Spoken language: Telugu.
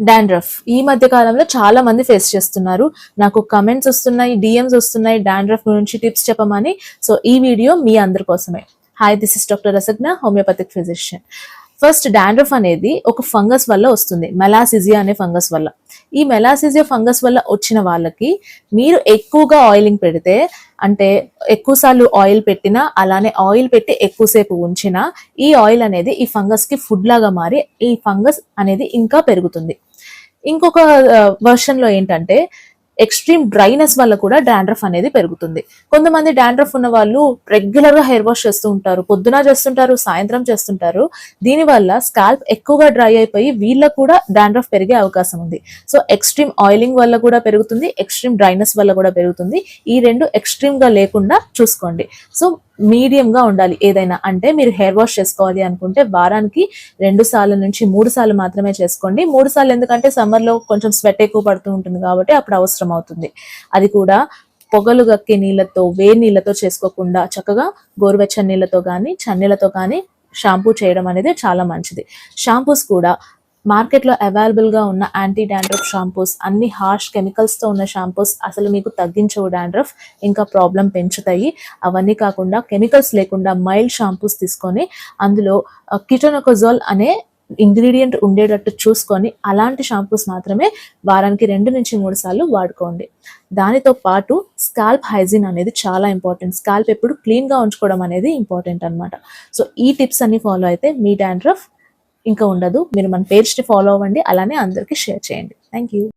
డాండ్రఫ్ ఈ మధ్య కాలంలో చాలా మంది ఫేస్ చేస్తున్నారు. నాకు కమెంట్స్ వస్తున్నాయి, డిఎమ్స్ వస్తున్నాయి డాండ్రఫ్ గురించి టిప్స్ చెప్పమని. సో ఈ వీడియో మీ అందరి కోసమే. Hi, this is doctor Rasagna, homeopathic physician. First, dandruff అనేది ఒక ఫంగస్ వల్ల వస్తుంది, మెలాసిజియా అనే ఫంగస్ వల్ల. ఈ మెలాసిజియా ఫంగస్ వల్ల వచ్చిన వాళ్ళకి మీరు ఎక్కువగా ఆయిలింగ్ పెడితే, అంటే ఎక్కువసార్లు ఆయిల్ పెట్టినా, అలానే ఆయిల్ పెట్టి ఎక్కువసేపు ఉంచినా, ఈ ఆయిల్ అనేది ఈ ఫంగస్ కి ఫుడ్ లాగా మారి ఈ ఫంగస్ అనేది ఇంకా పెరుగుతుంది. ఇంకొక వర్షన్ లో ఏంటంటే, ఎక్స్ట్రీమ్ డ్రైనెస్ వల్ల కూడా డాండ్రఫ్ అనేది పెరుగుతుంది. కొంతమంది డాండ్రఫ్ ఉన్న వాళ్ళు రెగ్యులర్ గా హెయిర్ వాష్ చేస్తూ ఉంటారు, పొద్దున చేస్తుంటారు, సాయంత్రం చేస్తుంటారు. దీనివల్ల స్కాల్ప్ ఎక్కువగా డ్రై అయిపోయి వీళ్ళకు కూడా డాండ్రఫ్ పెరిగే అవకాశం ఉంది. సో ఎక్స్ట్రీమ్ ఆయిలింగ్ వల్ల కూడా పెరుగుతుంది, ఎక్స్ట్రీమ్ డ్రైనెస్ వల్ల కూడా పెరుగుతుంది. ఈ రెండు ఎక్స్ట్రీమ్ గా లేకుండా చూసుకోండి. సో మీడియం గా ఉండాలి ఏదైనా. అంటే మీరు హెయిర్ వాష్ చేసుకోవాలి అనుకుంటే వారానికి 2 సార్లు నుంచి 3 సార్లు మాత్రమే చేసుకోండి. 3 సార్లు ఎందుకంటే సమ్మర్ లో కొంచెం స్వెట్ ఎక్కువ పడుతూ ఉంటుంది కాబట్టి అప్పుడు అవసరం అవుతుంది. అది కూడా పొగలు గక్కే నీళ్ళతో, వేడి నీళ్ళతో చేసుకోకుండా చక్కగా గోరువెచ్చని నీళ్ళతో కానీ చన్నీళ్ళతో కానీ షాంపూ చేయడం అనేది చాలా మంచిది. షాంపూస్ కూడా మార్కెట్లో అవైలబుల్గా ఉన్న యాంటీ డాండ్రఫ్ షాంపూస్, అన్ని హార్ష్ కెమికల్స్తో ఉన్న షాంపూస్ అసలు మీకు తగ్గించవు డాండ్రఫ్, ఇంకా ప్రాబ్లం పెంచుతాయి. అవన్నీ కాకుండా కెమికల్స్ లేకుండా మైల్డ్ షాంపూస్ తీసుకొని అందులో కిటోనోకోజోల్ అనే ఇంగ్రీడియంట్ ఉండేటట్టు చూసుకొని అలాంటి షాంపూస్ మాత్రమే వారానికి 2 నుంచి 3 సార్లు వాడుకోండి. దానితో పాటు స్కాల్ప్ హైజీన్ అనేది చాలా ఇంపార్టెంట్. స్కాల్ప్ ఎప్పుడు క్లీన్గా ఉంచుకోవడం అనేది ఇంపార్టెంట్ అనమాట. సో ఈ టిప్స్ అన్ని ఫాలో అయితే మీ డాండ్రఫ్ ఇంకా ఉండదు. మీరు మన పేజ్ని ఫాలో అవ్వండి, అలానే అందరికీ షేర్ చేయండి. Thank you.